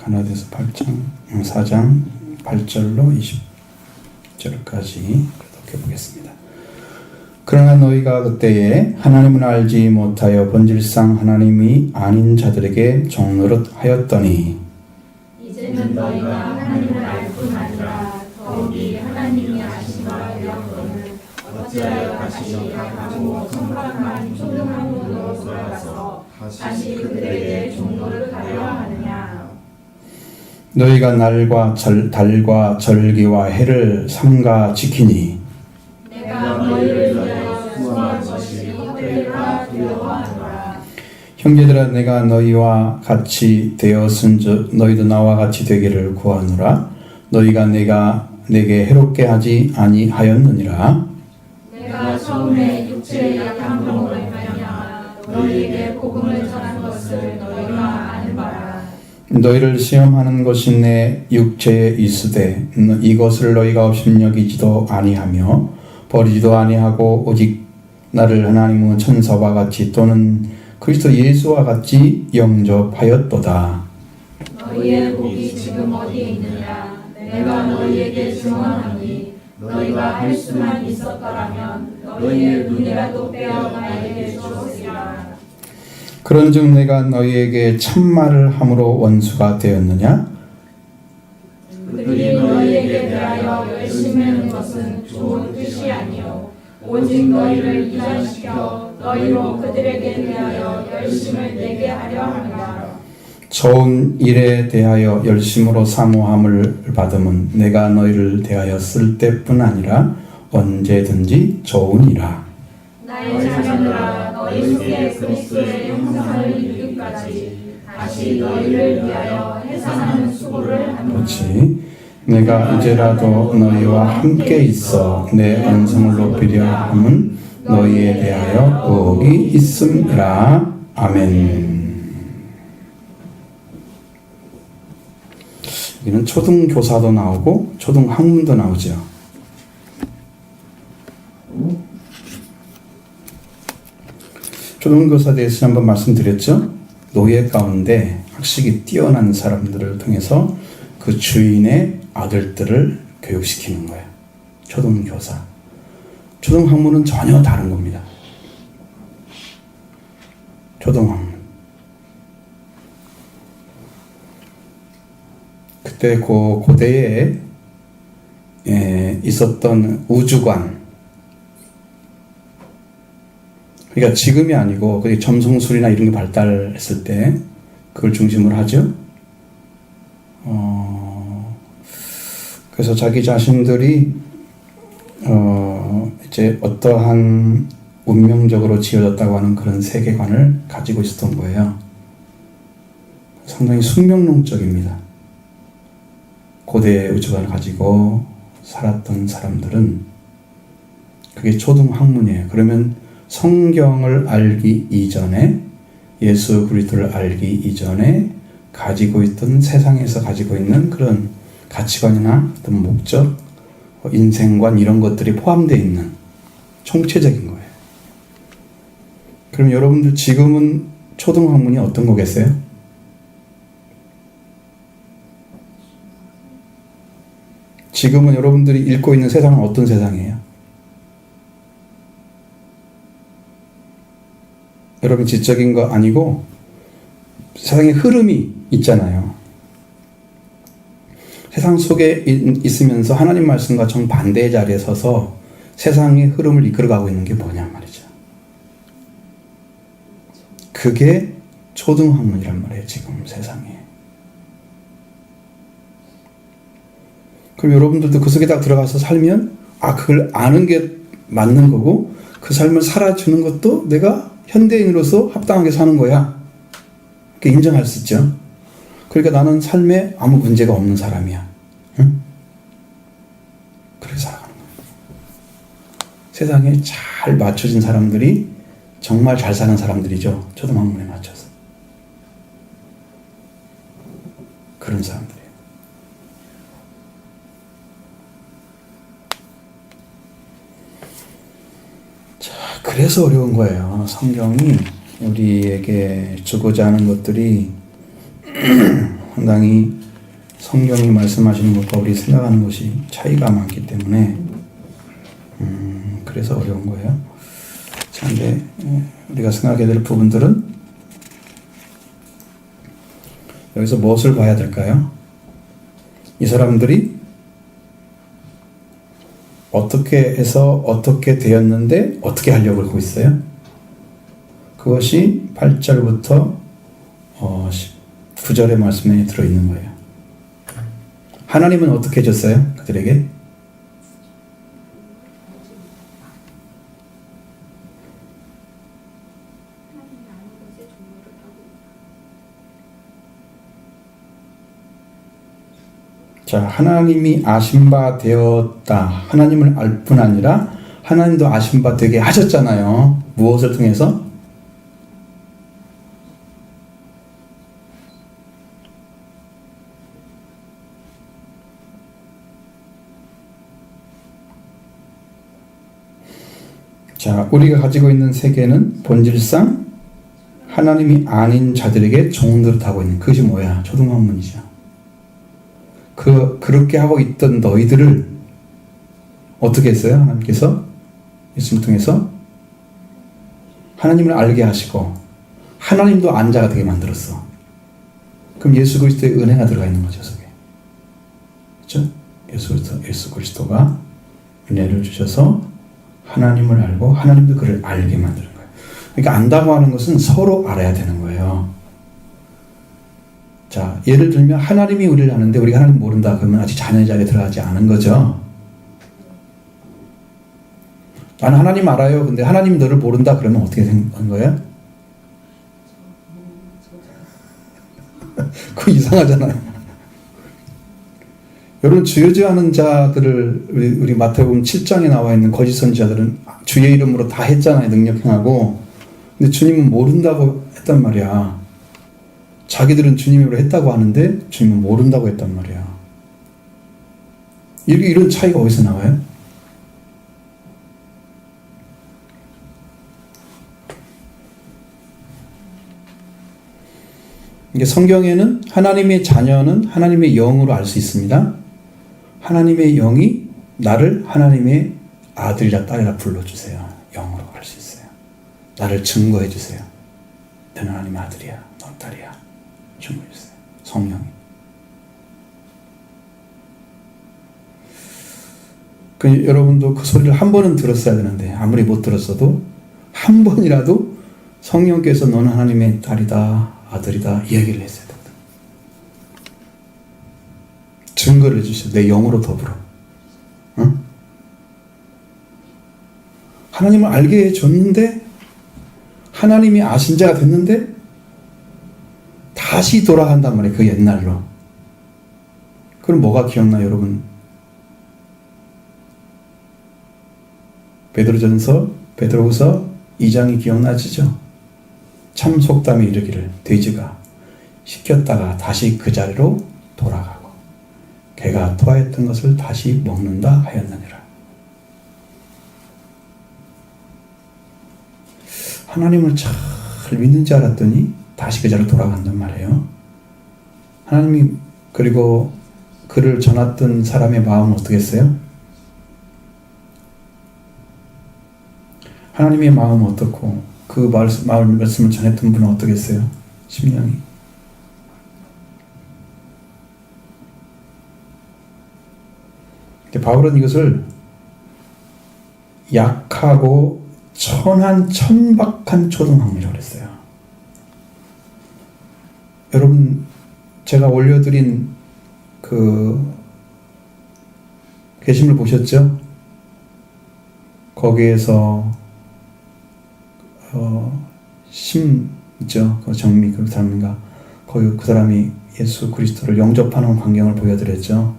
가나대서 4장 8절로 20절까지 교독해 보겠습니다. 그러나 너희가 그때에 하나님을 알지 못하여 본질상 하나님이 아닌 자들에게 종노릇하였더니 이제는 너희가 하나님을 알 뿐 아니라 더욱이 하나님이 아심과 되었거늘 어찌하여 다시 약하고 성박한 초등학문으로 돌아가서 다시 그들에게 종로를 하려 하느냐. 너희가 달과 절기와 해를 삼가 지키니 내가 너희를 위하여 수고한 것이 헛되리라 두려워하노라. 형제들아 내가 너희와 같이 되었은즉 너희도 나와 같이 되기를 구하노라. 너희가 내게 해롭게 하지 아니하였느니라. 내가 처음에 육체의 약함으로 말미암아 너희에게 복음을 전한 것을 너희가 아는 바라. 너희를 시험하는 것이 내 육체에 있으되 이것을 너희가 업신여기지도 아니하며 버리지도 아니하고 오직 나를 하나님의 천사와 같이 또는 그리스도 예수와 같이 영접하였도다. 너희의 복이 지금 어디에 있느냐. 내가 너희에게 증언하니 너희가 할 수만 있었더라면 너희의 눈이라도 빼어 나에게 주었으리라. 그런즉 내가 너희에게 참말을 함으로 원수가 되었느냐? 그들이 너희에게 대하여 열심히하는 것은 좋은 뜻이 아니요 오직 너희를 이전시켜 너희로 그들에게 대하여 열심을 내게 하려 함이라. 좋은 일에 대하여 열심으로 사모함을 받음은 내가 너희를 대하여 쓸 때뿐 아니라 언제든지 좋으니라. 나의 자녀들아 너희 속에 그리스도의 형상을 이루기까지 다시 너희를 위하여 해산하는 수고를 하노라. 그렇지. 내가 이제라도 너희와 함께 있어 내 언성을 높이려 함은 너희에 대하여 의혹이 있음이라. 아멘. 여기는 초등교사도 나오고 초등학문도 나오죠. 초등교사에 대해서 한번 말씀드렸죠. 노예 가운데 학식이 뛰어난 사람들을 통해서 그 주인의 아들들을 교육시키는 거예요. 초등교사. 초등학문은 전혀 다른 겁니다. 초등학문. 그때 고대에 있었던 우주관, 그러니까 지금이 아니고 그게 점성술이나 이런 게 발달했을 때 그걸 중심으로 하죠. 그래서 자기 자신들이 이제 어떠한 운명적으로 지어졌다고 하는 그런 세계관을 가지고 있었던 거예요. 상당히 숙명론적입니다. 고대의 우주관을 가지고 살았던 사람들은 그게 초등학문이에요. 그러면 성경을 알기 이전에, 예수 그리스도를 알기 이전에 가지고 있던, 세상에서 가지고 있는 그런 가치관이나 어떤 목적, 인생관 이런 것들이 포함되어 있는 총체적인 거예요. 그럼 여러분들 지금은 초등학문이 어떤 거겠어요? 지금은 여러분들이 읽고 있는 세상은 어떤 세상이에요? 여러분 지적인 거 아니고 세상의 흐름이 있잖아요. 세상 속에 있으면서 하나님 말씀과 정반대의 자리에 서서 세상의 흐름을 이끌어가고 있는 게 뭐냐 말이죠. 그게 초등학문이란 말이에요. 지금 세상에. 그럼 여러분들도 그 속에 딱 들어가서 살면 그걸 아는 게 맞는 거고 그 삶을 살아주는 것도 내가 현대인으로서 합당하게 사는 거야. 그렇게 인정할 수 있죠. 그러니까 나는 삶에 아무 문제가 없는 사람이야. 응? 그렇게 살아가는 거야. 세상에 잘 맞춰진 사람들이 정말 잘 사는 사람들이죠. 초등학문에 맞춰서. 그런 사람들이에요. 그래서 어려운 거예요. 성경이 우리에게 주고자 하는 것들이 상당히 성경이 말씀하시는 것과 우리 생각하는 것이 차이가 많기 때문에 그래서 어려운 거예요. 자, 근데 우리가 생각해야 될 부분들은 여기서 무엇을 봐야 될까요? 이 사람들이 어떻게 해서 어떻게 되었는데 어떻게 하려고 그러고 있어요? 그것이 8절부터 9절의 말씀에 들어있는 거예요. 하나님은 어떻게 해줬어요? 그들에게? 자, 하나님이 아신 바 되었다. 하나님을 알 뿐 아니라 하나님도 아신 바 되게 하셨잖아요. 무엇을 통해서? 자, 우리가 가지고 있는 세계는 본질상 하나님이 아닌 자들에게 종노릇하고 있는 그것이 뭐야? 초등학문이죠. 그렇게 하고 있던 너희들을 어떻게 했어요? 하나님께서 예수님을 통해서 하나님을 알게 하시고 하나님도 안 자가 되게 만들었어. 그럼 예수 그리스도의 은혜가 들어가 있는 거죠, 속에. 그렇죠? 예수 그리스도가 은혜를 주셔서 하나님을 알고 하나님도 그를 알게 만드는 거예요. 그러니까 안다고 하는 것은 서로 알아야 되는 거예요. 자, 예를 들면 하나님이 우리를 아는데 우리가 하나님 모른다 그러면 아직 자녀의 자리에 들어가지 않은 거죠. 나는 하나님 알아요. 근데 하나님 너를 모른다 그러면 어떻게 된 거예요? 그거 이상하잖아요. 여러분, 주여주하는 자들을 우리 마태복음 7장에 나와 있는 거짓 선지자들은 주의 이름으로 다 했잖아요. 능력 행하고. 근데 주님은 모른다고 했단 말이야. 자기들은 주님으로 했다고 하는데 주님은 모른다고 했단 말이야. 이런 차이가 어디서 나와요? 이게 성경에는 하나님의 자녀는 하나님의 영으로 알 수 있습니다. 하나님의 영이 나를 하나님의 아들이라 딸이라 불러주세요. 영으로 알 수 있어요. 나를 증거해 주세요. 너는 하나님의 아들이야. 넌 딸이야. 증거해 주세요. 성령이. 여러분도 그 소리를 한 번은 들었어야 되는데 아무리 못 들었어도 한 번이라도 성령께서 너는 하나님의 딸이다. 아들이다. 이야기를 했어야 됩니다. 증거를 해주세요. 내 영으로 더불어. 응? 하나님을 알게 해줬는데 하나님이 아신 자가 됐는데 다시 돌아간단 말이에요. 그 옛날로. 그럼 뭐가 기억나요, 여러분? 베드로후서 2장이 기억나시죠? 참 속담이 이르기를 돼지가 씻겼다가 다시 그 자리로 돌아가고 개가 토하였던 것을 다시 먹는다 하였느니라. 하나님을 잘 믿는 줄 알았더니 다시 그 자리로 돌아간단 말이에요. 하나님이 그리고 그를 전했던 사람의 마음은 어떻게 했어요? 하나님의 마음은 어떻고 그 말씀을 전했던 분은 어떻게 했어요? 심령이. 바울은 이것을 약하고 천박한 초등학문이라고 했어요. 여러분, 제가 올려드린 그 게시물 보셨죠? 거기에서 심 있죠? 그 정미 그 사람인가? 거기 그 사람이 예수 그리스도를 영접하는 광경을 보여드렸죠.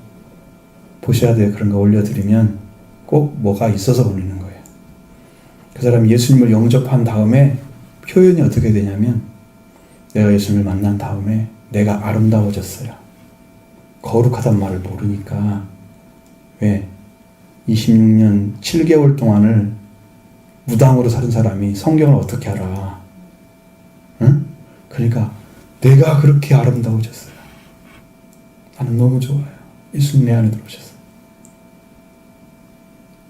보셔야 돼요. 그런 거 올려드리면 꼭 뭐가 있어서 올리는 거예요. 그 사람이 예수님을 영접한 다음에 표현이 어떻게 되냐면 내가 예수님을 만난 다음에 내가 아름다워졌어요. 거룩하단 말을 모르니까 왜 26년 7개월 동안을 무당으로 사는 사람이 성경을 어떻게 알아? 응? 그러니까 내가 그렇게 아름다워졌어요. 나는 너무 좋아요. 예수님 내 안에 들어오셔서.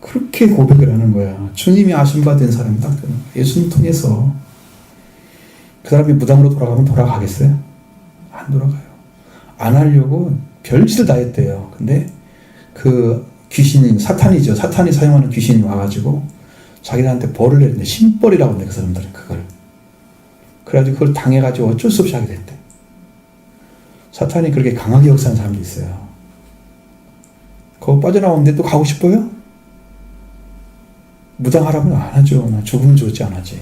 그렇게 고백을 하는 거야. 주님이 아심바 된 사람이 딱 되는 거야. 예수님 통해서. 그 사람이 무당으로 돌아가면 돌아가겠어요? 안 돌아가요. 안 하려고 별짓을 다 했대요. 근데 그 귀신이, 사탄이죠. 사탄이 사용하는 귀신이 와가지고 자기들한테 벌을 내는데, 신벌이라고 하는데, 그 사람들은 그걸. 그래가지고 그걸 당해가지고 어쩔 수 없이 하게 됐대. 사탄이 그렇게 강하게 역사하는 사람도 있어요. 그거 빠져나오는데 또 가고 싶어요? 무당하라면 안 하죠. 나 죽으면 좋지 안 하지.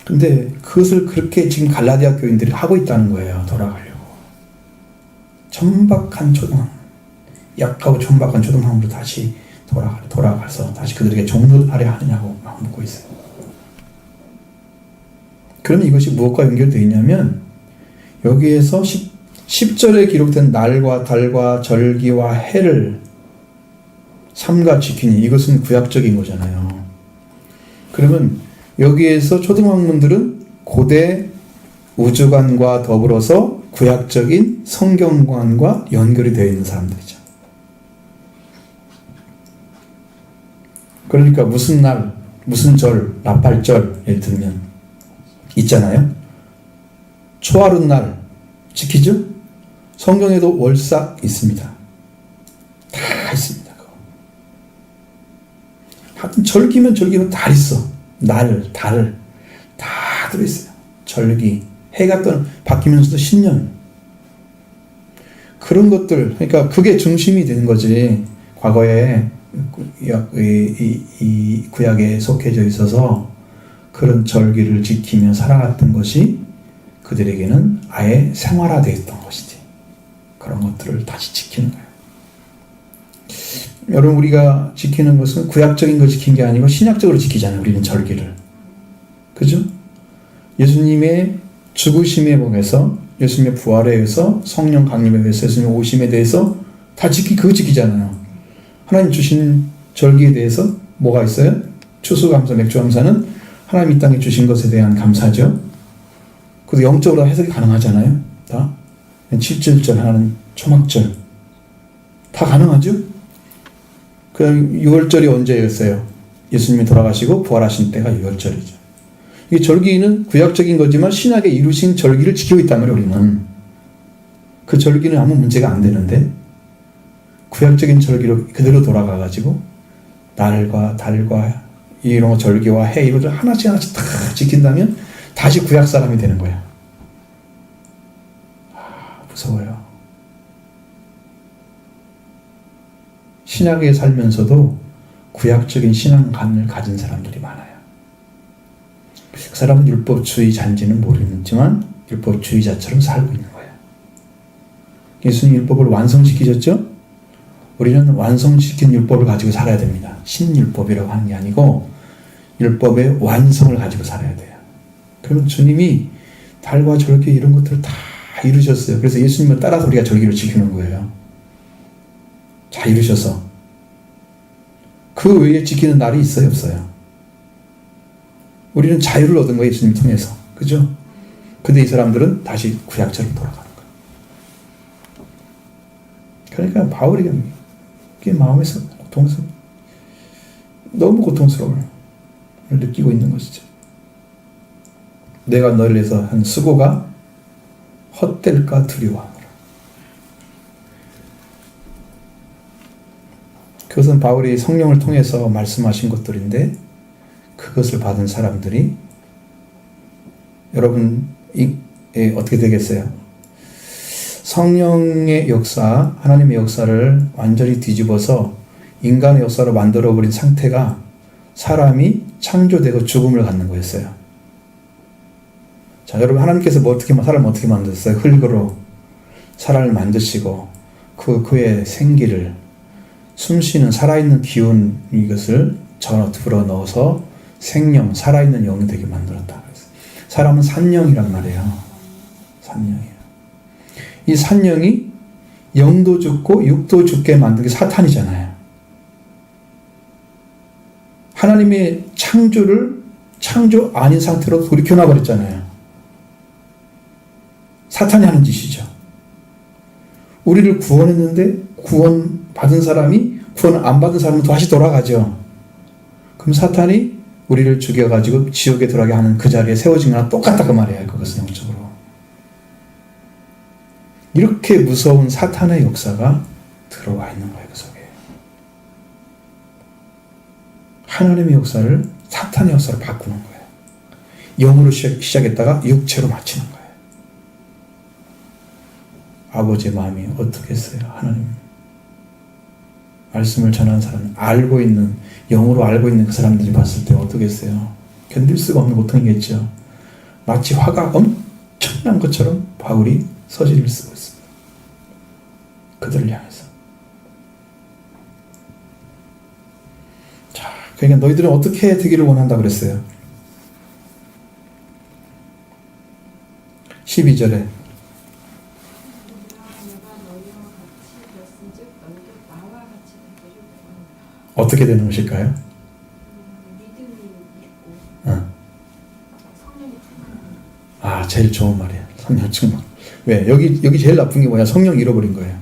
근데 그것을 그렇게 지금 갈라디아 교인들이 하고 있다는 거예요. 돌아가려고. 천박한 초등학, 약하고 천박한 초등학으로 다시 돌아가서 다시 그들에게 종노하려 하느냐고 막 묻고 있어요. 그러면 이것이 무엇과 연결되어 있냐면, 여기에서 10절에 기록된 날과 달과 절기와 해를 삼가 지키니, 이것은 구약적인 거잖아요. 그러면 여기에서 초등학문들은 고대 우주관과 더불어서 구약적인 성경관과 연결이 되어 있는 사람들이죠. 그러니까 무슨 날, 무슨 절, 나팔절 예를 들면 있잖아요. 초하룻날 지키죠? 성경에도 월삭 있습니다. 다 있습니다. 하여튼 절기면 다 있어. 날, 달, 다 들어있어요. 절기, 해가 바뀌면서도 신년. 그런 것들, 그러니까 그게 중심이 되는 거지. 과거에 이 구약에 속해져 있어서 그런 절기를 지키며 살아갔던 것이 그들에게는 아예 생활화되어 있던 것이지. 그런 것들을 다시 지키는 거예요. 여러분, 우리가 지키는 것은 구약적인 걸 지킨 게 아니고 신약적으로 지키잖아요. 우리는 절기를. 그죠? 예수님의 죽으심에 대해서, 예수님의 부활에 의해서, 성령 강림에 대해서, 예수님의 오심에 대해서 다 그거 지키잖아요. 하나님 주신 절기에 대해서 뭐가 있어요? 추수감사, 맥주감사는 하나님 이 땅에 주신 것에 대한 감사죠. 그것도 영적으로 해석이 가능하잖아요. 다. 7절절 하나는 초막절. 다 가능하죠? 그럼 6월절이 언제였어요? 예수님이 돌아가시고 부활하신 때가 6월절이죠. 이 절기는 구약적인 거지만 신약에 이루신 절기를 지키고 있단 말이에요, 우리는. 그 절기는 아무 문제가 안 되는데, 구약적인 절기로 그대로 돌아가가지고, 날과 달과 이런 거 절기와 해, 이것을 하나씩 다 지킨다면, 다시 구약 사람이 되는 거야. 무서워요. 신약에 살면서도 구약적인 신앙관을 가진 사람들이 많아요. 그 사람은 율법주의자인지는 모르겠지만 율법주의자처럼 살고 있는 거예요. 예수님 율법을 완성시키셨죠? 우리는 완성시킨 율법을 가지고 살아야 됩니다. 신율법이라고 하는 게 아니고 율법의 완성을 가지고 살아야 돼요. 그러면 주님이 달과 절기 이런 것들을 다 이루셨어요. 그래서 예수님을 따라서 우리가 절기를 지키는 거예요. 다 이루셔서. 그 외에 지키는 날이 있어요, 없어요? 우리는 자유를 얻은 거예요, 예수님 통해서. 그죠? 근데 이 사람들은 다시 구약처럼 돌아가는 거예요. 그러니까 바울이 그게 마음에서 너무 고통스러움을 느끼고 있는 것이죠. 내가 너를 위해서 한 수고가 헛될까 두려워하노라. 그것은 바울이 성령을 통해서 말씀하신 것들인데, 그것을 받은 사람들이 여러분 어떻게 되겠어요? 성령의 역사, 하나님의 역사를 완전히 뒤집어서 인간의 역사로 만들어버린 상태가 사람이 창조되고 죽음을 갖는 거였어요. 자, 여러분, 하나님께서 사람을 어떻게 만드셨어요? 흙으로 사람을 만드시고 그의 생기를, 숨쉬는 살아있는 기운, 이것을 전어 불어넣어서 생명, 살아있는 영이 되게 만들었다. 사람은 산령이란 말이에요. 산령이에요. 이 산령이 영도 죽고 육도 죽게 만든 게 사탄이잖아요. 하나님의 창조 아닌 상태로 돌이켜놔 버렸잖아요. 사탄이 하는 짓이죠. 우리를 구원했는데 구원 받은 사람이 구원 안 받은 사람은 다시 돌아가죠. 그럼 사탄이 우리를 죽여가지고 지옥에 들어가게 하는 그 자리에 세워진 거랑 똑같다 그 말이에요. 그것은 영적으로. 이렇게 무서운 사탄의 역사가 들어와 있는 거예요. 그 속에. 하나님의 역사를 사탄의 역사로 바꾸는 거예요. 영으로 시작했다가 육체로 마치는 거예요. 아버지의 마음이 어떻겠어요? 하나님 말씀을 전하는 사람, 알고 있는, 영으로 알고 있는 그 사람들이 봤을 때 어떻겠어요? 견딜 수가 없는 고통이겠죠. 마치 화가 엄청난 것처럼 바울이 서신을 쓰고 있습니다. 그들을 향해서. 자, 그러니까 너희들은 어떻게 되기를 원한다 그랬어요? 12절에 어떻게 되는 것일까요? 제일 좋은 말이에요. 성령 충만. 왜? 여기 제일 나쁜 게 뭐야? 성령 잃어버린 거예요.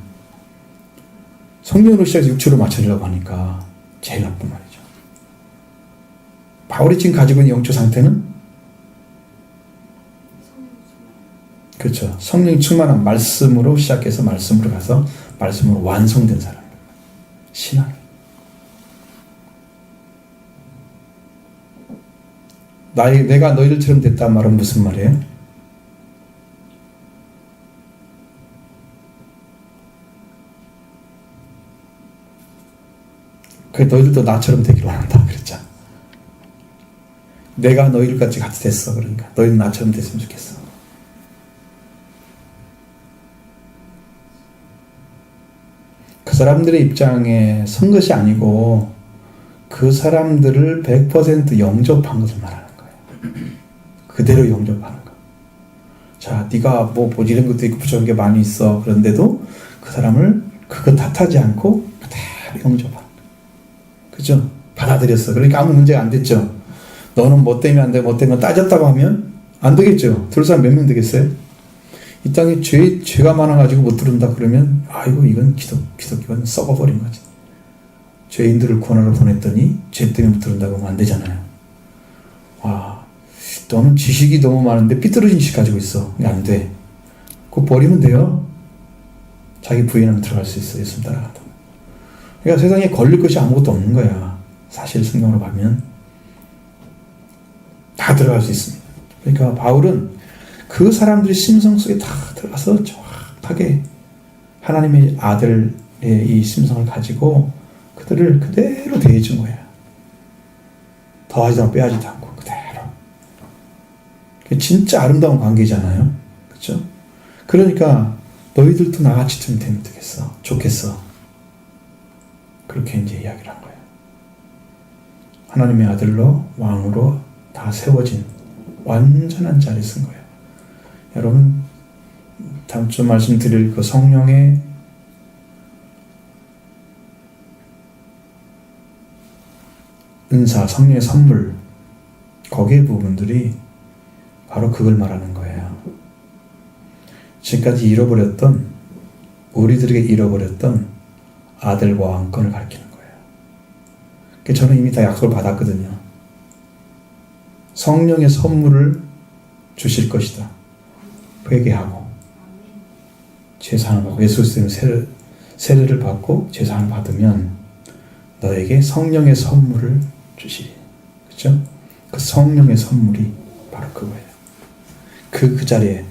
성령으로 시작해서 육체로 맞춰주려고 하니까 제일 나쁜 말이죠. 바울이 지금 가지고 있는 영적 상태는 그렇죠. 성령 충만한 말씀으로 시작해서 말씀으로 가서 말씀으로 완성된 사람. 신앙. 내가 너희들처럼 됐단 말은 무슨 말이에요? 그래, 너희들도 나처럼 되기를 원한다 그랬잖아. 내가 너희들같이 같이 됐어. 그러니까 너희도 나처럼 됐으면 좋겠어. 그 사람들의 입장에 선 것이 아니고 그 사람들을 100% 영접한 것을 말하는 거예요. 그대로 영접하는 거. 자, 네가 뭐 이런 것도 있고 부족한 게 많이 있어. 그런데도 그 사람을 그거 탓하지 않고 그대로 영접하는 거. 그죠? 받아들였어. 그러니까 아무 문제가 안 됐죠. 너는 뭐 때문에 안 돼, 뭐 때문에 따졌다고 하면 안 되겠죠. 들을 사람 몇 명 되겠어요? 이 땅에 죄가 많아가지고 못 들은다 그러면 아이고 이건 기독교는 썩어버린 거지. 죄인들을 구원하러 보냈더니 죄 때문에 못 들은다고 하면 안 되잖아요. 와, 너는 지식이 너무 많은데 삐뚤어진 지식 가지고 있어. 안 돼. 그거 버리면 돼요. 자기 부인하면 들어갈 수 있어. 예수 따라가다. 그러니까 세상에 걸릴 것이 아무것도 없는 거야. 사실 성경으로 보면 다 들어갈 수 있습니다. 그러니까 바울은 그 사람들의 심성 속에 다 들어가서 정확하게 하나님의 아들의 이 심성을 가지고 그들을 그대로 대해준 거예요. 더하지도 않고 빼앗지도 않고 그대로. 진짜 아름다운 관계잖아요. 그렇죠? 그러니까 너희들도 나같이 좀 되면 되겠어. 좋겠어. 그렇게 이제 이야기를 한 거예요. 하나님의 아들로 왕으로 다 세워진 완전한 자리에 쓴 거예요. 여러분, 다음 주 말씀드릴 그 성령의 은사, 성령의 선물, 거기의 부분들이 바로 그걸 말하는 거예요. 지금까지 잃어버렸던, 우리들에게 잃어버렸던 아들과 왕권을 가리키는 거예요. 저는 이미 다 약속을 받았거든요. 성령의 선물을 주실 것이다. 회개하고 제사함을 받고 예수 그리스도의 세례를 받고 제사함을 받으면 너에게 성령의 선물을 주시리. 그렇죠? 그 성령의 선물이 바로 그거예요. 그 자리에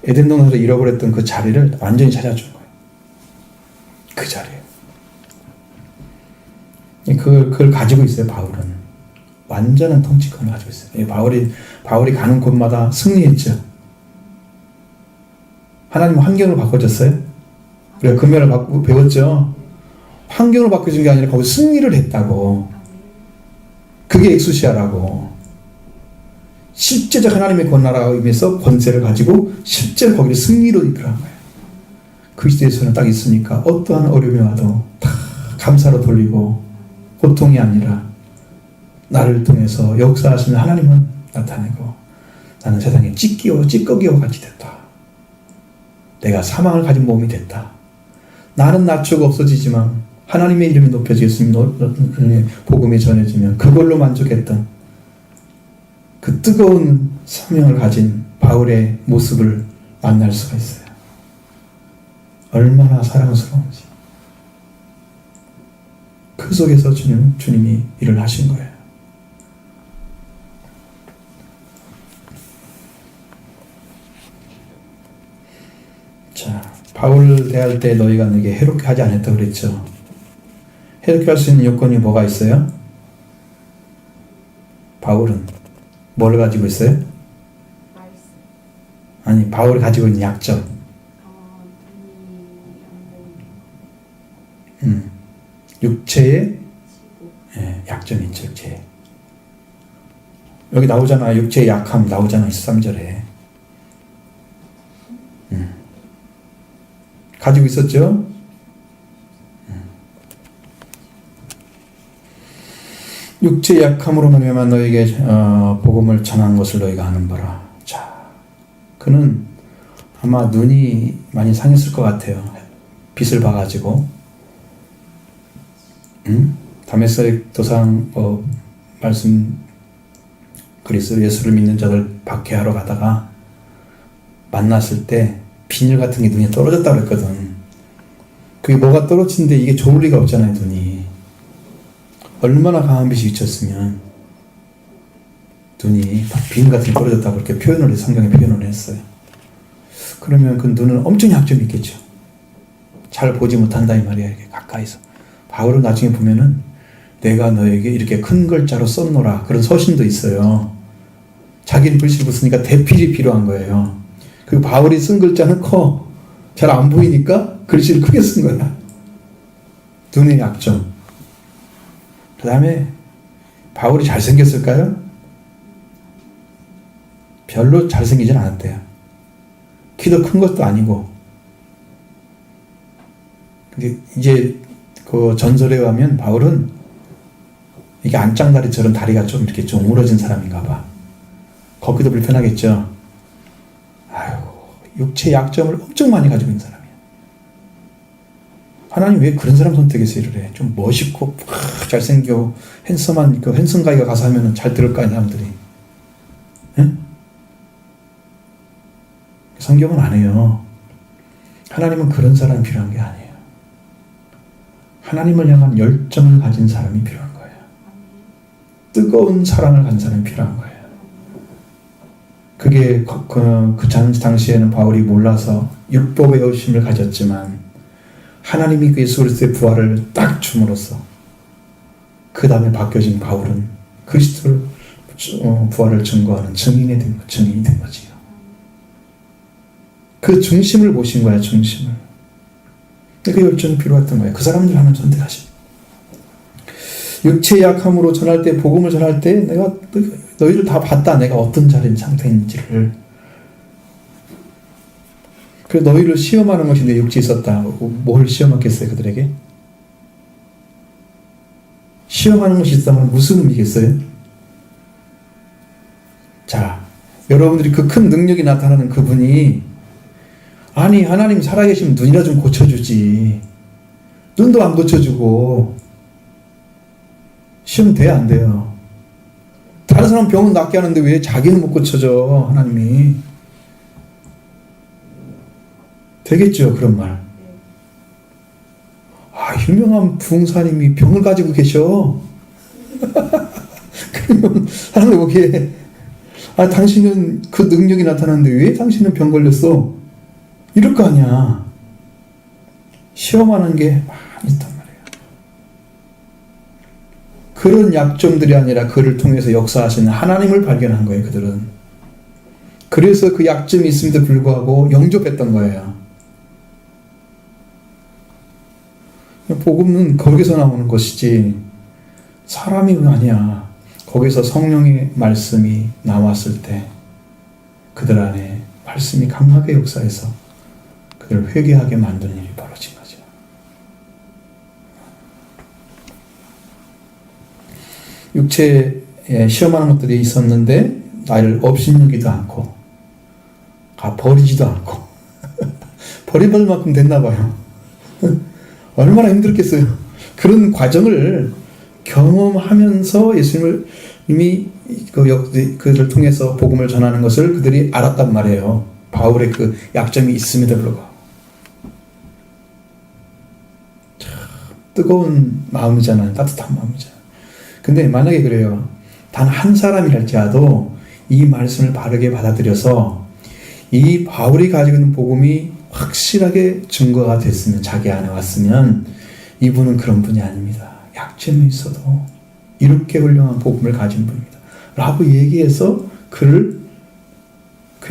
에덴 동산에서 잃어버렸던 그 자리를 완전히 찾아준 거예요. 그 자리에. 그걸 가지고 있어요. 바울은 완전한 통치권을 가지고 있어요. 바울이 가는 곳마다 승리했죠. 하나님 환경을 바꿔줬어요. 우리가 금요일을 배웠죠. 환경을 바꿔준 게 아니라 거기 승리를 했다고. 그게 엑수시아라고. 실제적 하나님의 권나라가 의미해서 권세를 가지고 실제로 거기를 승리로 이끌어간 거예요. 그리스도에서는 딱 있으니까 어떠한 어려움이 와도 다 감사로 돌리고 고통이 아니라 나를 통해서 역사하시는 하나님은 나타내고 나는 세상에 찌꺼기와 같이 됐다. 내가 사망을 가진 몸이 됐다. 나는 낮추고 없어지지만 하나님의 이름이 높여지겠으면 복음이 전해지면 그걸로 만족했던 그 뜨거운 사명을 가진 바울의 모습을 만날 수가 있어요. 얼마나 사랑스러운지. 그 속에서 주님이 일을 하신 거예요. 자, 바울을 대할 때 너희가 내게 해롭게 하지 않았다고 그랬죠. 해롭게 할 수 있는 요건이 뭐가 있어요? 바울은 뭘 가지고 있어요? 아니, 바울이 가지고 있는 약점. 육체의 약점이 있죠. 육체에. 여기 나오잖아. 육체의 약함 나오잖아. 13절에. 가지고 있었죠? 육체의 약함으로 말미암아 너에게 복음을 전한 것을 너희가 아는 바라. 자, 그는 아마 눈이 많이 상했을 것 같아요. 빛을 봐가지고. 다메섹 도상 말씀 그리스도 예수를 믿는 자들 박해하러 가다가 만났을 때 비닐 같은 게 눈에 떨어졌다고 그랬거든. 그게 뭐가 떨어진데 이게 좋을 리가 없잖아요. 눈이 얼마나 강한 빛이 비쳤으면 눈이 비닐 같은 게 떨어졌다고 그렇게 표현을 성경에 표현을 했어요. 그러면 그 눈은 엄청 약점이 있겠죠. 잘 보지 못한다 이 말이야. 이게 가까이서. 바울은 나중에 보면은 내가 너에게 이렇게 큰 글자로 썼노라 그런 서신도 있어요. 자기는 글씨 못 쓰니까 대필이 필요한 거예요. 그리고 바울이 쓴 글자는 커. 잘 안 보이니까 글씨를 크게 쓴 거야. 눈의 약점. 그 다음에 바울이 잘생겼을까요? 별로 잘생기진 않았대요. 키도 큰 것도 아니고. 근데 이제 그 전설에 의하면 바울은 이게 안짱다리처럼 다리가 좀 이렇게 좀 우러진 사람인가 봐. 걷기도 불편하겠죠. 아유, 육체 약점을 엄청 많이 가지고 있는 사람이야. 하나님 왜 그런 사람 선택해서 일을 해? 좀 멋있고 잘생겨 핸섬한 그 핸섬 가이가 가서 하면은 잘 들을 거 아니야 사람들이. 응? 성경은 안 해요. 하나님은 그런 사람이 필요한 게 아니에요. 하나님을 향한 열정을 가진 사람이 필요한 거예요. 뜨거운 사랑을 가진 사람이 필요한 거예요. 그게 그 당시에는 바울이 몰라서 율법의 의심을 가졌지만 하나님이 그 예수 그리스도의 부활을 딱 줌으로써 그 다음에 바뀌어진 바울은 그리스도를 부활을 증거하는 증인이 된 거지요. 그 중심을 보신 거야. 중심을. 그 열정이 필요했던 거예요. 그 사람들 하나님 선택하신. 육체의 약함으로 전할 때, 복음을 전할 때 내가 너희를 다 봤다. 내가 어떤 자리인 상태인지를. 그래서 너희를 시험하는 것이 내 육체에 있었다. 뭘 시험하겠어요 그들에게? 시험하는 것이 있다면 무슨 의미겠어요? 자, 여러분들이 그 큰 능력이 나타나는 그분이 아니 하나님 살아계시면 눈이나 좀 고쳐주지. 눈도 안 고쳐주고 시험 돼야 안 돼요. 다른 사람 병은 낫게 하는데 왜 자기는 못 고쳐줘 하나님이. 되겠죠 그런 말. 아 유명한 부흥사님이 병을 가지고 계셔. 그러면 하나님 보기에 아 당신은 그 능력이 나타나는데 왜 당신은 병 걸렸어? 이럴 거 아니야. 시험하는 게 많이 있단 말이에요. 그런 약점들이 아니라 그를 통해서 역사하시는 하나님을 발견한 거예요. 그들은. 그래서 그 약점이 있음에도 불구하고 영접했던 거예요. 복음은 거기서 나오는 것이지 사람이 아니야. 거기서 성령의 말씀이 나왔을 때 그들 안에 말씀이 강하게 역사해서 그들을 회개하게 만드는 일이 벌어진 거죠. 육체에 시험하는 것들이 있었는데 나를 업신여기도 않고 버리지도 않고 버림받을 만큼 됐나 봐요. 얼마나 힘들겠어요. 그런 과정을 경험하면서 예수님을 이미 그를 통해서 복음을 전하는 것을 그들이 알았단 말이에요. 바울의 그 약점이 있음에도 불구하고. 참 뜨거운 마음이잖아요. 따뜻한 마음이잖아요. 근데 만약에 그래요. 단 한 사람이랄지라도 이 말씀을 바르게 받아들여서 이 바울이 가지고 있는 복음이 확실하게 증거가 됐으면, 자기 안에 왔으면, 이분은 그런 분이 아닙니다. 약점이 있어도 이렇게 훌륭한 복음을 가진 분입니다. 라고 얘기해서 그의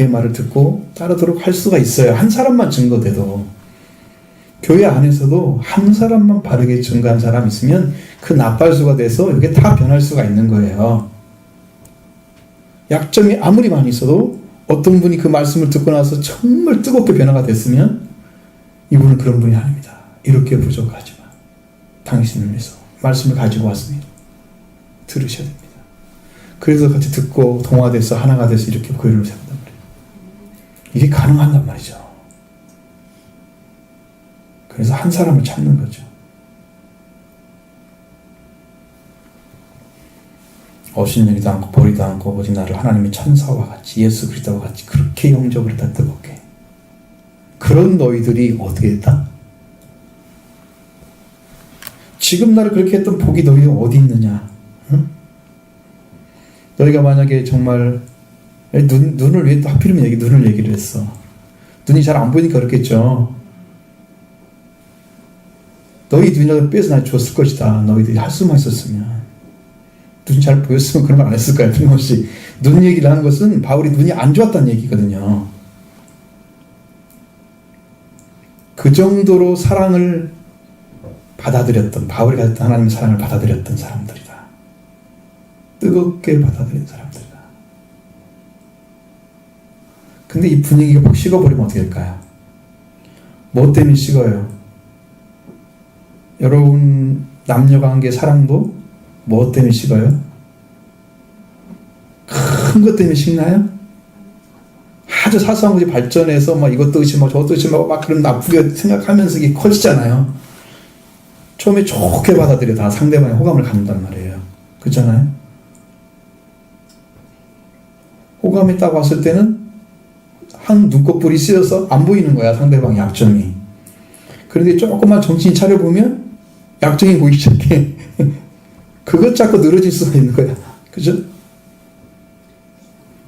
말을 듣고 따르도록 할 수가 있어요. 한 사람만 증거돼도. 교회 안에서도 한 사람만 바르게 증거한 사람이 있으면 그 나팔수가 돼서 이게 다 변할 수가 있는 거예요. 약점이 아무리 많이 있어도 어떤 분이 그 말씀을 듣고 나서 정말 뜨겁게 변화가 됐으면 이분은 그런 분이 아닙니다. 이렇게 부족하지만 당신을 위해서 말씀을 가지고 왔습니다. 들으셔야 됩니다. 그래서 같이 듣고 동화돼서 하나가 돼서 이렇게 교회를 세운단 말이에요. 이게 가능한단 말이죠. 그래서 한 사람을 찾는 거죠. 업신여기도 않고 버리도 않고 오직 나를 하나님의 천사와 같이 예수 그리스도와 같이 그렇게 영접을 했다. 뜨겁게. 그런 너희들이 어떻게 했다? 지금 나를 그렇게 했던 복이 너희 어디 있느냐? 응? 너희가 만약에 정말 눈을 왜 또 하필이면 눈을 얘기를 했어. 눈이 잘 안 보이니까 그렇겠죠. 너희 눈이라도 빼서 날 줬을 것이다. 너희들이 할 수만 있었으면. 눈이 잘 보였으면 그런 걸 안 했을 거야. 틀림없이. 눈 얘기를 하는 것은 바울이 눈이 안 좋았다는 얘기거든요. 그 정도로 사랑을 받아들였던, 바울이 가졌던 하나님의 사랑을 받아들였던 사람들이다. 뜨겁게 받아들인 사람들이다. 근데 이 분위기가 막 식어버리면 어떻게 될까요? 뭐 때문에 식어요? 여러분 남녀관계 사랑도 뭐 때문에 식어요? 큰 것 때문에 식나요? 아주 사소한 것이 발전해서 막 이것도 의심하고 저것도 의심하고 막 그런 나쁘게 생각하면서 이게 커지잖아요. 처음에 좋게 받아들여 다 상대방의 호감을 갖는단 말이에요. 그렇잖아요? 호감이 딱 왔을 때는 한 눈꺼풀이 씌어서 안 보이는 거야, 상대방의 약점이. 그런데 조금만 정신 차려보면 약점이 보이기 시작해. 그것 자꾸 늘어질 수가 있는 거야. 그죠?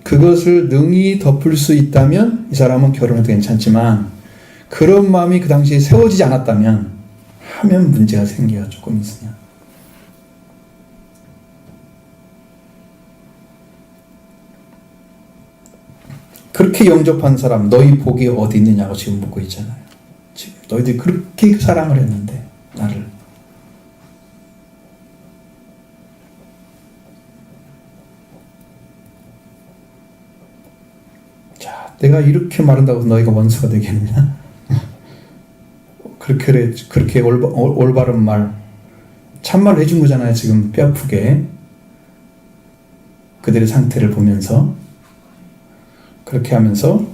그것을 능히 덮을 수 있다면 이 사람은 결혼해도 괜찮지만 그런 마음이 그 당시에 세워지지 않았다면 하면 문제가 생겨요. 조금 있으면. 그렇게 영접한 사람 너희 복이 어디 있느냐고 지금 묻고 있잖아요. 지금 너희들이 그렇게 사랑을 했는데 나를. 자, 내가 이렇게 말한다고 너희가 원수가 되겠느냐? 그렇게 올바른 말, 참말을 해준 거잖아요. 지금 뼈아프게 그들의 상태를 보면서 그렇게 하면서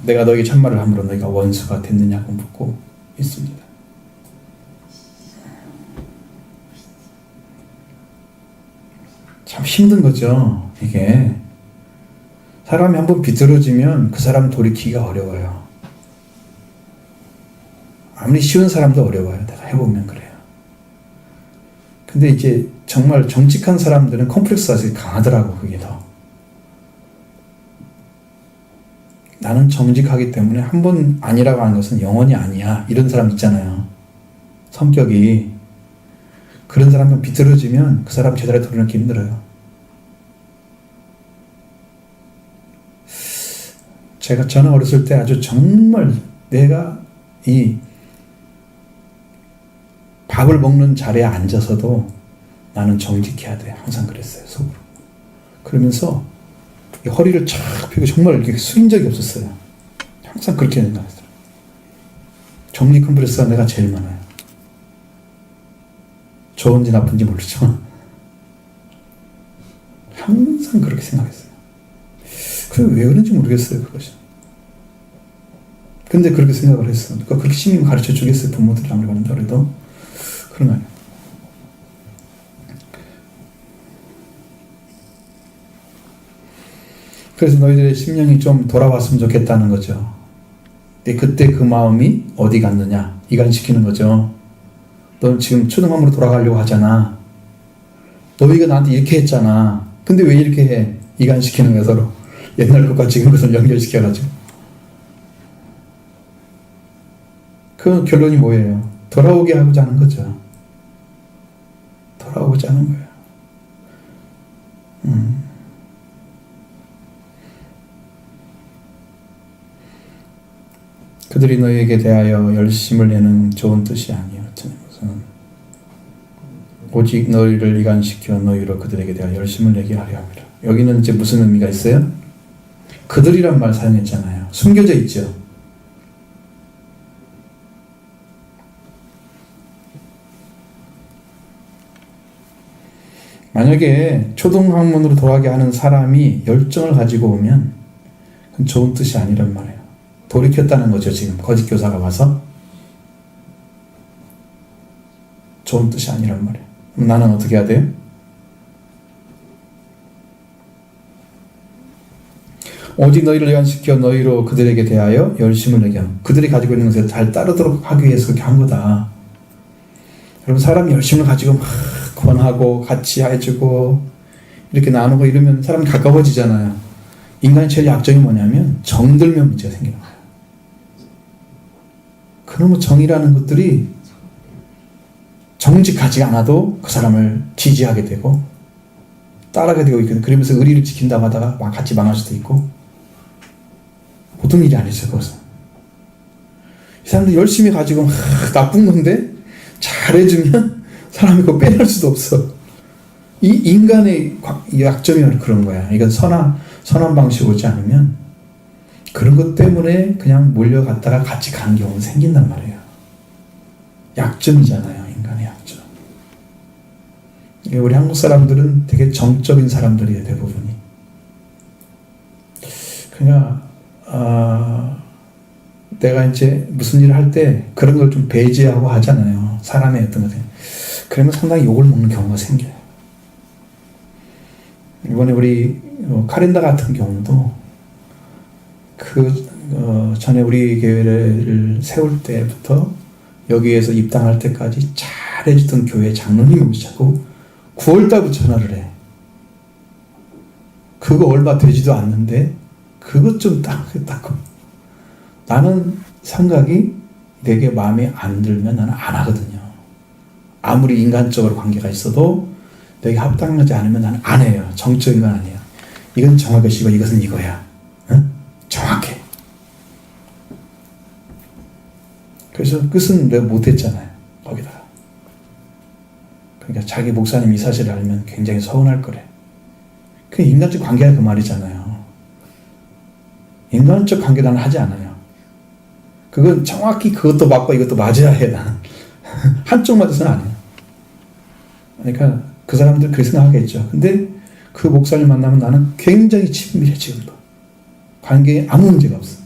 내가 너에게 참말을 함으로 너희가 원수가 됐느냐고 묻고 있습니다. 참 힘든 거죠. 이게 사람이 한번 비뚤어지면 그 사람 돌이키기가 어려워요. 아무리 쉬운 사람도 어려워요. 내가 해보면 그래요. 근데 이제 정말 정직한 사람들은 컴플렉스가 되게 강하더라고. 그게 더. 나는 정직하기 때문에 한 번 아니라고 하는 것은 영원히 아니야. 이런 사람 있잖아요. 성격이. 그런 사람은 비뚤어지면 그 사람 제자리에 돌아놓기 힘들어요. 저는 어렸을 때 아주 정말 내가 이 밥을 먹는 자리에 앉아서도 나는 정직해야 돼. 항상 그랬어요. 속으로. 그러면서 허리를 쫙 펴고 정말 이렇게 숙인 적이 없었어요. 항상 그렇게 생각했어요. 정직 컴플렉스가 내가 제일 많아요. 좋은지 나쁜지 모르지만 항상 그렇게 생각했어요. 그게 왜 그런지 모르겠어요. 그것이. 근데 그렇게 생각을 했어. 그러니까 그렇게 심히 가르쳐 주겠어요. 부모들이 아무리 그런다 그래도. 그런 거 아니에요. 그래서 너희들의 심령이 좀 돌아왔으면 좋겠다는 거죠. 근데 그때 그 마음이 어디 갔느냐? 이간시키는 거죠. 너 지금 초등학교로 돌아가려고 하잖아. 너희가 나한테 이렇게 했잖아. 근데 왜 이렇게 해? 이간시키는 거야, 서로. 옛날 것과 지금 것을 연결시켜가지고. 그 결론이 뭐예요? 돌아오게 하고자 하는 거죠. 돌아오고자 하는 거예요. 그들이 너희에게 대하여 열심을 내는 좋은 뜻이 아니요. 오직 너희를 이간시켜 너희로 그들에게 대하여 열심을 내게 하려 함이라. 여기는 이제 무슨 의미가 있어요? 그들이란 말 사용했잖아요. 숨겨져 있죠. 만약에 초등학문으로 돌아가게 하는 사람이 열정을 가지고 오면 그건 좋은 뜻이 아니란 말이에요. 돌이켰다는 거죠. 지금 거짓 교사가 와서 좋은 뜻이 아니란 말이에요. 그럼 나는 어떻게 해야 돼요? 오직 너희를 이간시켜 너희로 그들에게 대하여 열심을 내게 하는, 그들이 가지고 있는 것을 잘 따르도록 하기 위해서 그렇게 한 거다. 여러분, 사람이 열심을 가지고 막 권하고 같이 해주고 이렇게 나누고 이러면 사람이 가까워지잖아요. 인간의 제일 약점이 뭐냐면 정들면 문제가 생기는 거예요. 그놈의 정이라는 것들이 정직하지 않아도 그 사람을 지지하게 되고 따라가게 되고 있거든요. 그러면서 의리를 지킨다고 하다가 막 같이 망할 수도 있고, 보통 일이 아니죠. 그것은 이 사람들 열심히 가지고 나쁜 건데 잘해주면 사람이 그거 빼낼 수도 없어. 이 인간의 약점이 그런 거야. 이건 선한 방식으로 오지 않으면 그런 것 때문에 그냥 몰려갔다가 같이 가는 경우는 생긴단 말이에요. 약점이잖아요. 인간의 약점. 우리 한국 사람들은 되게 정적인 사람들이에요. 대부분이. 그러니까 내가 이제 무슨 일을 할 때 그런 걸 좀 배제하고 하잖아요. 사람의 어떤 것들. 그러면 상당히 욕을 먹는 경우가 생겨요. 이번에 우리 카렌다 같은 경우도 전에 우리 교회를 세울 때부터 여기에서 입당할 때까지 잘해주던 교회 장로님이 오시자고 9월달부터 전화를 해. 그거 얼마 되지도 않는데 그것 좀 딱 했다고. 나는 생각이 내게 마음에 안 들면 나는 안 하거든요. 아무리 인간적으로 관계가 있어도 내게 합당하지 않으면 나는 안 해요. 정적인 건 아니에요. 이건 정확하시고 이것은 이거야. 응? 정확해. 그래서 끝은 내가 못했잖아요. 거기다가. 그러니까 자기 목사님 이 사실을 알면 굉장히 서운할 거래. 그 인간적 관계가 그 말이잖아요. 인간적 관계 나는 하지 않아요. 그건 정확히 그것도 맞고 이것도 맞아야 해. 나는 한쪽 맞아서는 안 해요. 그러니까 그 사람들 그렇게 생각하겠죠. 근데 그 목사님 만나면 나는 굉장히 친밀해. 지금도 관계에 아무 문제가 없어.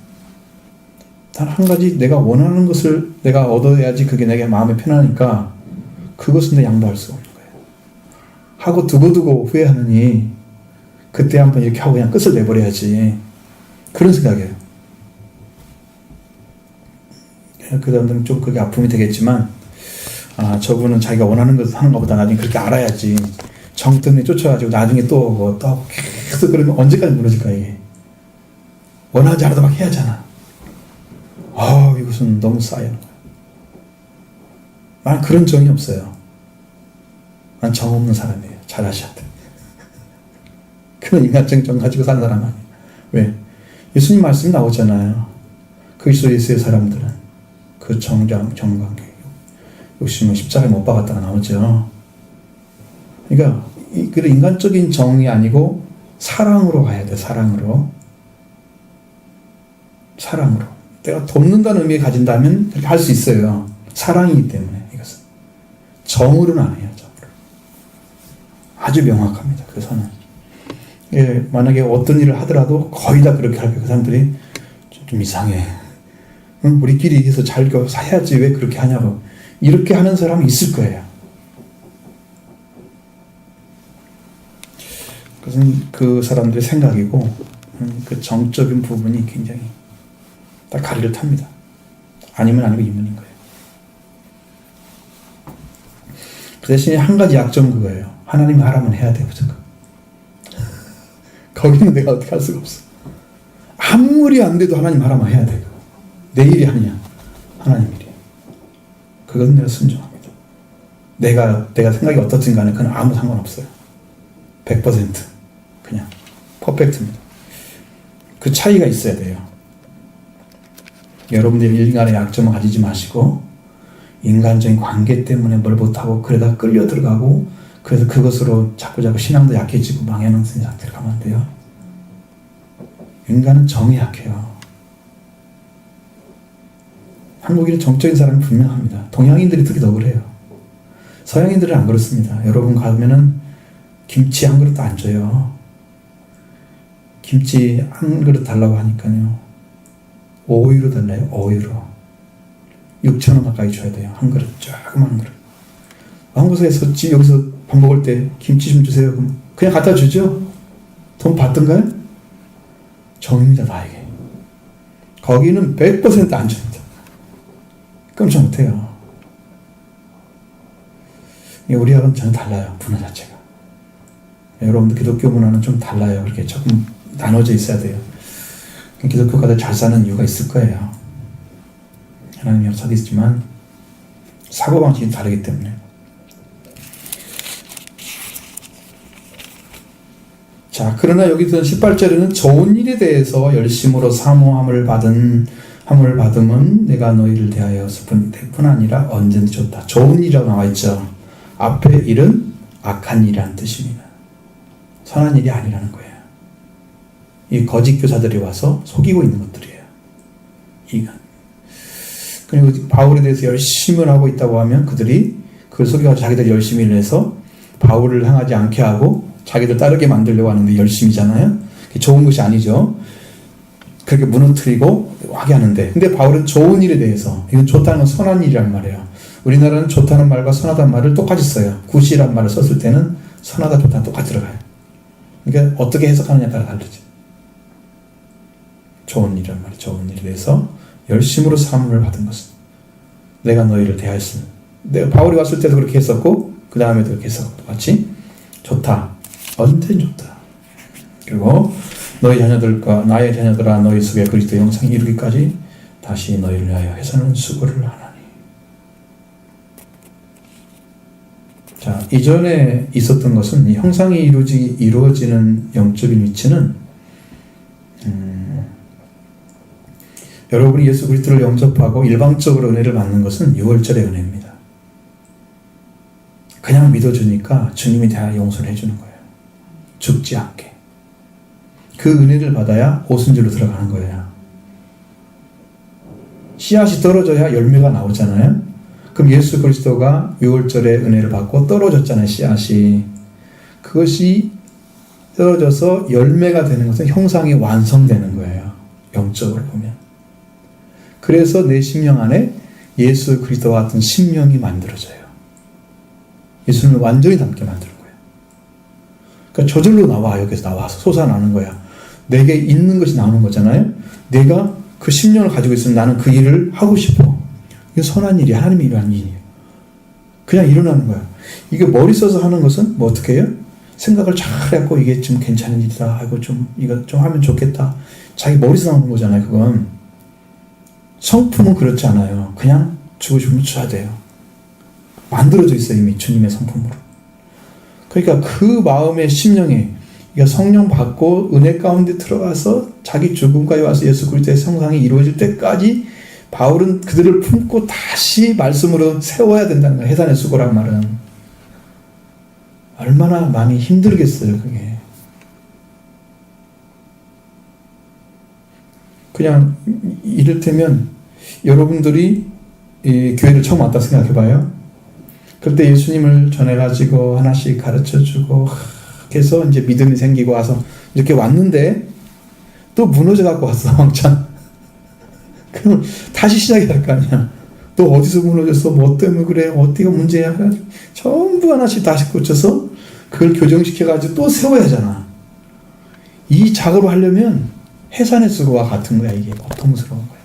단 한 가지, 내가 원하는 것을 내가 얻어야지 그게 내게 마음이 편하니까 그것은 내 양보할 수 없는 거예요. 하고 두고두고 후회하느니 그때 한번 이렇게 하고 그냥 끝을 내버려야지. 그런 생각이에요. 그 사람들은 좀 그게 아픔이 되겠지만, 저분은 자기가 원하는 것을 하는 것보다 나중에 그렇게 알아야지. 정 때문에 쫓아가지고 나중에 또 하고 계속 그러면 언제까지 무너질까, 이게. 원하지 않아도 막 해야 하잖아. 이것은 너무 쌓여. 난 그런 정이 없어요. 난 정 없는 사람이에요. 잘 아셔야 돼. 그런 인간적 정 가지고 사는 사람 아니에요. 왜? 예수님 말씀이 나오잖아요. 그리스도의 사람들은 그 정관계, 욕심은 십자가에 못 박았다가 나오죠. 그러니까 그런 인간적인 정이 아니고 사랑으로 가야 돼. 사랑으로. 내가 돕는다는 의미를 가진다면 그렇게 할 수 있어요. 사랑이기 때문에 이것은. 정으로는 안 해요. 정으로. 아주 명확합니다. 그 선은. 만약에 어떤 일을 하더라도 거의 다 그렇게 할 거예요. 그 사람들이 좀 이상해. 응? 우리끼리 해서 잘 사야지 왜 그렇게 하냐고 이렇게 하는 사람이 있을 거예요. 그것은 그 사람들의 생각이고 그 정적인 부분이 굉장히 딱 가리를 탑니다. 아니면 아니고 이문인 거예요. 그 대신에 한 가지 약점은 그거예요. 하나님이 하라면 해야 돼요. 무조건. 거기는 내가 어떻게 할 수가 없어. 아무리 안 돼도 하나님 하라면 해야 돼. 내 일이 아니야. 하나님 일이야. 그것은 내가 순종합니다. 내가 생각이 어떻든 간에 그건 아무 상관없어요. 100% 그냥 퍼펙트입니다. 그 차이가 있어야 돼요. 여러분들이 인간의 약점을 가지지 마시고 인간적인 관계 때문에 뭘 못하고 그러다 끌려 들어가고 그래서 그것으로 자꾸 신앙도 약해지고 망해놓은 상태로 가면 안 돼요. 인간은 정이 약해요. 한국인은 정적인 사람이 분명합니다. 동양인들이 특히 더 그래요. 서양인들은 안 그렇습니다. 여러분 가면은 김치 한 그릇도 안 줘요. 김치 한 그릇 달라고 하니까요. 5유로 달라요. 5유로. 6,000원 가까이 줘야 돼요. 한 그릇. 조그만 그릇. 한국에서 여기서 밥 먹을 때 김치 좀 주세요. 그럼 그냥 갖다 주죠? 돈 받던가요? 정입니다. 나에게. 거기는 100% 안 줍니다. 깜짝 못해요. 우리하고는 전혀 달라요. 문화 자체가. 여러분들 기독교 문화는 좀 달라요. 그렇게 조금 나눠져 있어야 돼요. 기독교가들 잘 사는 이유가 있을 거예요. 하나님 역사도 있지만 사고방식이 다르기 때문에. 자, 그러나 여기서 18절에는 좋은 일에 대해서 열심으로 사모함을 받음은 내가 너희를 대하여 슬픈 뿐 아니라 언제든지 좋다. 좋은 일이라고 나와 있죠. 앞에 일은 악한 일이라는 뜻입니다. 선한 일이 아니라는 거예요. 이 거짓 교사들이 와서 속이고 있는 것들이에요. 그리고 바울에 대해서 열심을 하고 있다고 하면 그들이 그걸 속여가지고 자기들이 열심히 일해서 바울을 향하지 않게 하고 자기들 따르게 만들려고 하는데 열심이잖아요. 그게 좋은 것이 아니죠. 그렇게 무너뜨리고 하게 하는데, 근데 바울은 좋은 일에 대해서, 이건 좋다는 건 선한 일이란 말이에요. 우리나라는 좋다는 말과 선하다는 말을 똑같이 써요. 굿이란 말을 썼을 때는 선하다, 좋다 똑같이 들어가요. 그러니까 어떻게 해석하느냐에 따라 다르지. 좋은 일이란 말이 좋은 일에 대해서 열심으로 사함을 받은 것은 내가 너희를 대하였으니, 내가 바울이 왔을 때도 그렇게 했었고 그 다음에도 그렇게 했었고 같이 좋다. 언제든 좋다. 그리고 너희 자녀들과 나의 자녀들아 너희 속에 그리스도 영생이 이루기까지 다시 너희를 위하여 해서는 수고를 하나니. 자, 이전에 있었던 것은 이 형상이 이루어지는 영적인 위치는 여러분이 예수 그리스도를 영접하고 일방적으로 은혜를 받는 것은 6월절의 은혜입니다. 그냥 믿어주니까 주님이 다 용서를 해주는 거예요. 죽지 않게. 그 은혜를 받아야 오순절로 들어가는 거예요. 씨앗이 떨어져야 열매가 나오잖아요. 그럼 예수 그리스도가 6월절의 은혜를 받고 떨어졌잖아요. 씨앗이. 그것이 떨어져서 열매가 되는 것은 형상이 완성되는 거예요. 영적으로 보면. 그래서 내 심령 안에 예수 그리스도와 같은 심령이 만들어져요. 예수님을 완전히 닮게 만드는 거예요. 그러니까 저절로 나와. 여기서 나와서 솟아나는 거야. 내게 있는 것이 나오는 거잖아요. 내가 그 심령을 가지고 있으면 나는 그 일을 하고 싶어. 이게 선한 일이 하나님이 일하는 일이에요. 그냥 일어나는 거야. 이게 머리 써서 하는 것은 뭐 어떻게 해요? 생각을 잘 해갖고 이게 좀 괜찮은 일이다 하고 이거 좀 하면 좋겠다. 자기 머리에서 나오는 거잖아요. 그건. 성품은 그렇지 않아요. 그냥 주고 싶으면 줘야 돼요. 만들어져 있어요. 이미 주님의 성품으로. 그러니까 그 마음의 심령에 성령 받고 은혜 가운데 들어가서 자기 죽음까지 와서 예수 그리스도의 형상이 이루어질 때까지 바울은 그들을 품고 다시 말씀으로 세워야 된다는 거예요. 해산의 수고란 말은. 얼마나 많이 힘들겠어요. 그게. 그냥 이를테면 여러분들이 이 교회를 처음 왔다 생각해봐요. 그때 예수님을 전해가지고 하나씩 가르쳐주고 해서 이제 믿음이 생기고 와서 이렇게 왔는데 또 무너져 갖고 왔어. 왕창. 그러면 다시 시작해야 할 거 아니야. 너 어디서 무너졌어? 뭐 때문에 그래? 어디가 문제야? 전부 하나씩 다시 고쳐서 그걸 교정시켜가지고 또 세워야 하잖아. 이 작업을 하려면 해산의 수고와 같은 거야. 이게 고통스러운 거야.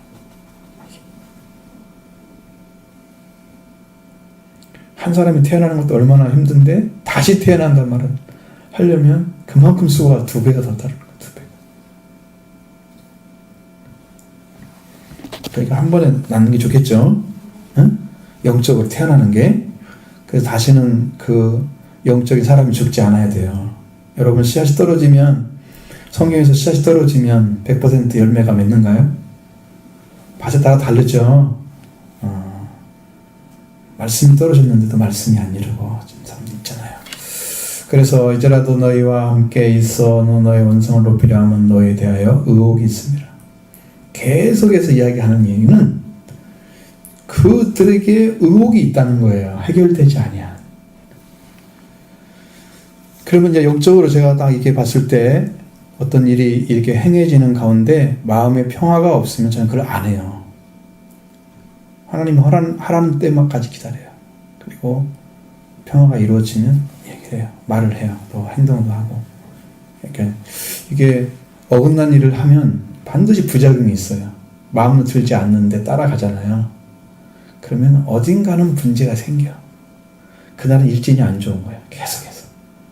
한 사람이 태어나는 것도 얼마나 힘든데 다시 태어난단 말은 하려면 그만큼 수고가 2배가 더 따르는 거야. 2배가. 그러니까 한 번에 낳는 게 좋겠죠. 응? 영적으로 태어나는 게. 그래서 다시는 그 영적인 사람이 죽지 않아야 돼요. 여러분 씨앗이 떨어지면 성경에서 씨앗이 떨어지면 100% 열매가 맺는가요? 밭에 따라 다르죠. 말씀이 떨어졌는데도 말씀이 안 이루고 사람들 있잖아요. 그래서 이제라도 너희와 함께 있어 너의 원성을 높이려 하면 너희에 대하여 의혹이 있습니다. 계속해서 이야기하는 얘기는 그들에게 의혹이 있다는 거예요. 해결되지 아니한. 그러면 이제 영적으로 제가 딱 이렇게 봤을 때 어떤 일이 이렇게 행해지는 가운데 마음의 평화가 없으면 저는 그걸 안 해요. 하나님이 하라는 때만까지 기다려요. 그리고 평화가 이루어지면 얘기를 해요. 말을 해요. 또 행동도 하고. 그러니까 이게 어긋난 일을 하면 반드시 부작용이 있어요. 마음은 들지 않는데 따라가잖아요. 그러면 어딘가는 문제가 생겨. 그날은 일진이 안 좋은 거예요. 계속해서.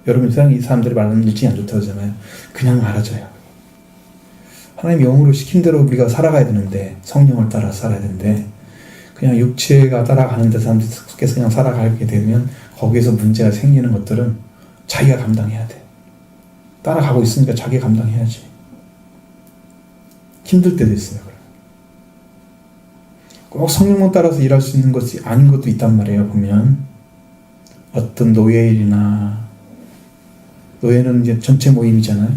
여러분 이 사람들이 말하는 일진이 안 좋다고 하잖아요. 그냥 알아줘요. 하나님 영으로 시킨 대로 우리가 살아가야 되는데 성령을 따라 살아야 되는데 그냥 육체가 따라가는 데 사람들이 계속 그냥 살아가게 되면 거기에서 문제가 생기는 것들은 자기가 감당해야 돼. 따라가고 있으니까 자기가 감당해야지. 힘들 때도 있어요. 꼭 성령만 따라서 일할 수 있는 것이 아닌 것도 있단 말이에요. 보면 어떤 노예일이나 노예는 이제 전체 모임이잖아요.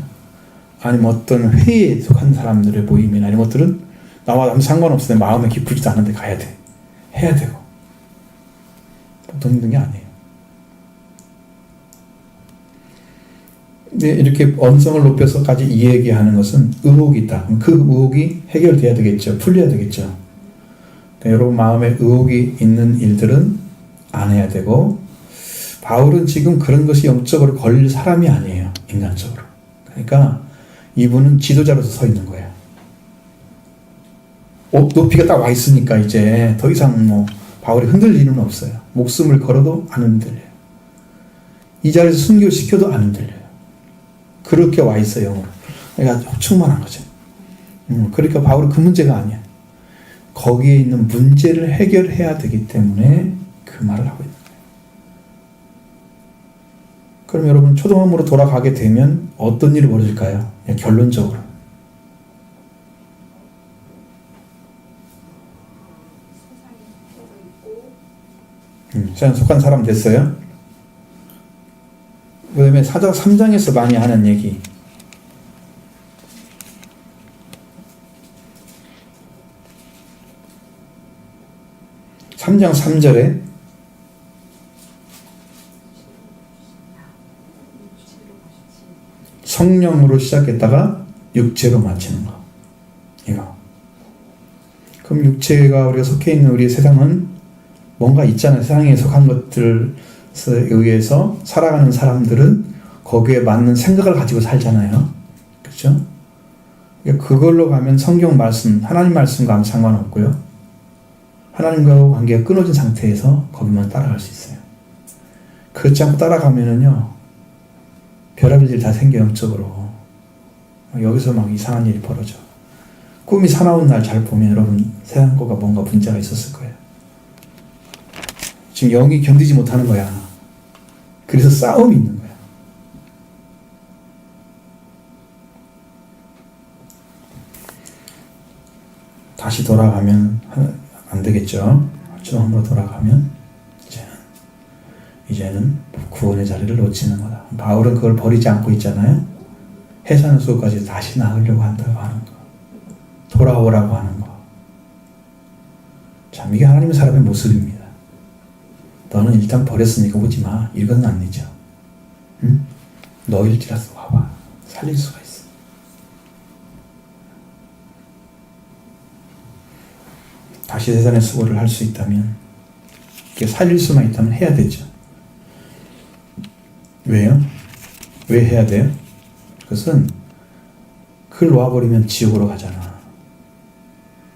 아니면 어떤 회의에 속한 사람들의 모임이나 이런 것들은 나와 아무 상관없어요. 마음에 깊지도 않은데 가야 돼. 해야 되고. 보통 힘든 게 아니에요. 근데 이렇게 언성을 높여서까지 이야기하는 것은 의혹이 있다. 그 의혹이 해결돼야 되겠죠. 풀려야 되겠죠. 그러니까 여러분 마음에 의혹이 있는 일들은 안 해야 되고 바울은 지금 그런 것이 영적으로 걸릴 사람이 아니에요. 인간적으로. 그러니까 이분은 지도자로서 서 있는 거예요. 높이가 딱 와 있으니까 이제 더 이상 뭐 바울이 흔들릴 일은 없어요. 목숨을 걸어도 안 흔들려요. 이 자리에서 순교시켜도 안 흔들려요. 그렇게 와 있어요. 영으로. 그러니까 충만한 거죠. 그러니까 바울은 그 문제가 아니야. 거기에 있는 문제를 해결해야 되기 때문에 그 말을 하고 있는 거예요. 그럼 여러분 초동함으로 돌아가게 되면 어떤 일이 벌어질까요? 결론적으로. 세상에 속한 사람 됐어요. 그 다음에 3장에서 많이 하는 얘기. (3장 3절에) 성령으로 시작했다가 육체로 마치는 거. 이거. 그럼 육체가 우리가 속해 있는 우리의 세상은 뭔가 있잖아요. 세상에 속한 것들에 의해서 살아가는 사람들은 거기에 맞는 생각을 가지고 살잖아요. 그렇죠? 그걸로 가면 성경 말씀, 하나님 말씀과 아무 상관없고요. 하나님과 관계가 끊어진 상태에서 거기만 따라갈 수 있어요. 그렇지 않고 따라가면은요, 별의별 일이 다 생겨, 영적으로. 여기서 막 이상한 일이 벌어져. 꿈이 사나운 날 잘 보면 여러분, 세상과 뭔가 문제가 있었을 거예요. 지금 영이 견디지 못하는 거야. 그래서 싸움이 있는 거야. 다시 돌아가면 안 되겠죠. 처음으로 돌아가면 이제는 구원의 자리를 놓치는 거다. 바울은 그걸 버리지 않고 있잖아요. 해산의 수고까지 다시 나으려고 한다고 하는 거. 돌아오라고 하는 거. 참 이게 하나님의 사람의 모습입니다. 너는 일단 버렸으니까 오지 마. 이건 안 되죠. 응? 너일지라도 와봐. 살릴 수가 있어. 다시 세상의 수고를 할 수 있다면, 이렇게 살릴 수만 있다면 해야 되죠. 왜요? 왜 해야 돼요? 그것은 그걸 놔버리면 지옥으로 가잖아.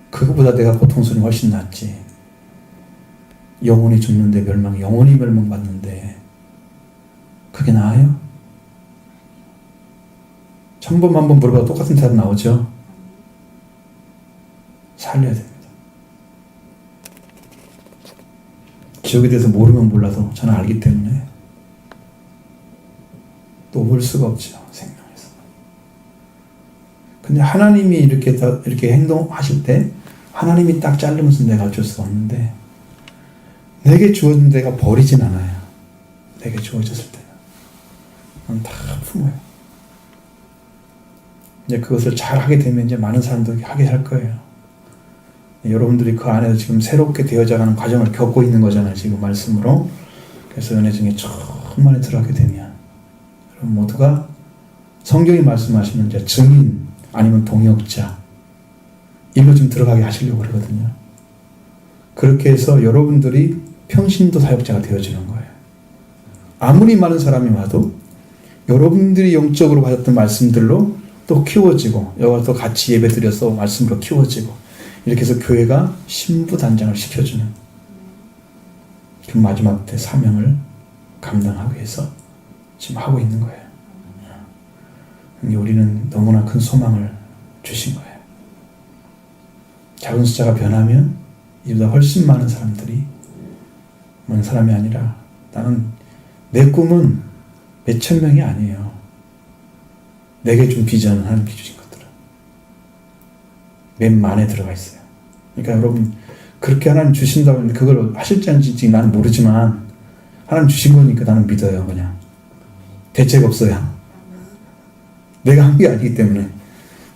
그거보다 내가 고통스러움이 훨씬 낫지. 영혼이 죽는데 영혼이 멸망받는데 그게 나아요? 1000번 만번 물어봐도 똑같은 대답 나오죠. 살려야 됩니다. 지옥에 대해서 모르면 몰라도 저는 알기 때문에 또 볼 수가 없죠, 생명에서. 근데 하나님이 이렇게 행동하실 때 하나님이 딱 자르면서 내가 어쩔 수가 없는데, 내게 주어진 내가 버리진 않아요. 내게 주어졌을 때는 난 다 품어요. 이제 그것을 잘 하게 되면 이제 많은 사람들이 하게 할 거예요. 여러분들이 그 안에서 지금 새롭게 되어져가는 과정을 겪고 있는 거잖아요, 지금 말씀으로. 그래서 은혜 중에 정말 들어가게 되면 여러분 모두가 성경이 말씀하시는 이제 증인 아니면 동역자, 일로 좀 들어가게 하시려고 그러거든요. 그렇게 해서 여러분들이 평신도 사역자가 되어지는 거예요. 아무리 많은 사람이 와도 여러분들이 영적으로 받았던 말씀들로 또 키워지고, 여기서 또 같이 예배 드려서 말씀으로 키워지고, 이렇게 해서 교회가 신부단장을 시켜주는 그 마지막 때 사명을 감당하기 위해서 지금 하고 있는 거예요. 우리는 너무나 큰 소망을 주신 거예요. 작은 숫자가 변하면 이보다 훨씬 많은 사람들이, 많은 사람이 아니라, 나는 내 꿈은 몇천 명이 아니에요. 내게 준 비전은 하나님께 주신 것들은 몇만에 들어가 있어요. 그러니까 여러분, 그렇게 하나님 주신다고 하는데 그걸 하실지 안 하실지 나는 모르지만 하나님 주신 거니까 나는 믿어요. 그냥 대책 없어요. 내가 한 게 아니기 때문에.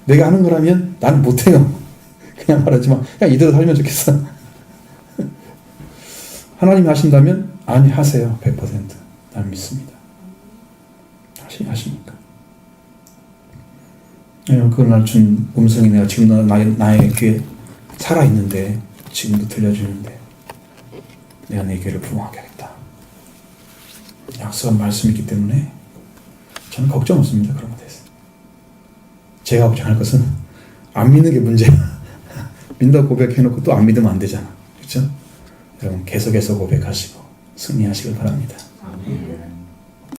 내가 하는 거라면 나는 못해요. 그냥 말하지만 그냥 이대로 살면 좋겠어. 하나님이 하신다면 아니 하세요. 100% 나는 믿습니다. 하시니까. 그날 준 음성이 내가 지금 나의 귀에 살아있는데, 지금도 들려주는데 내가 내 귀를 부응하게 하겠다. 약속한 말씀이 있기 때문에 저는 걱정 없습니다. 그런 것에 대해서. 제가 걱정할 것은 안 믿는 게 문제야. 믿는다고 고백해놓고 또 안 믿으면 안 되잖아. 그렇죠? 여러분 계속해서 고백하시고 승리하시길 바랍니다.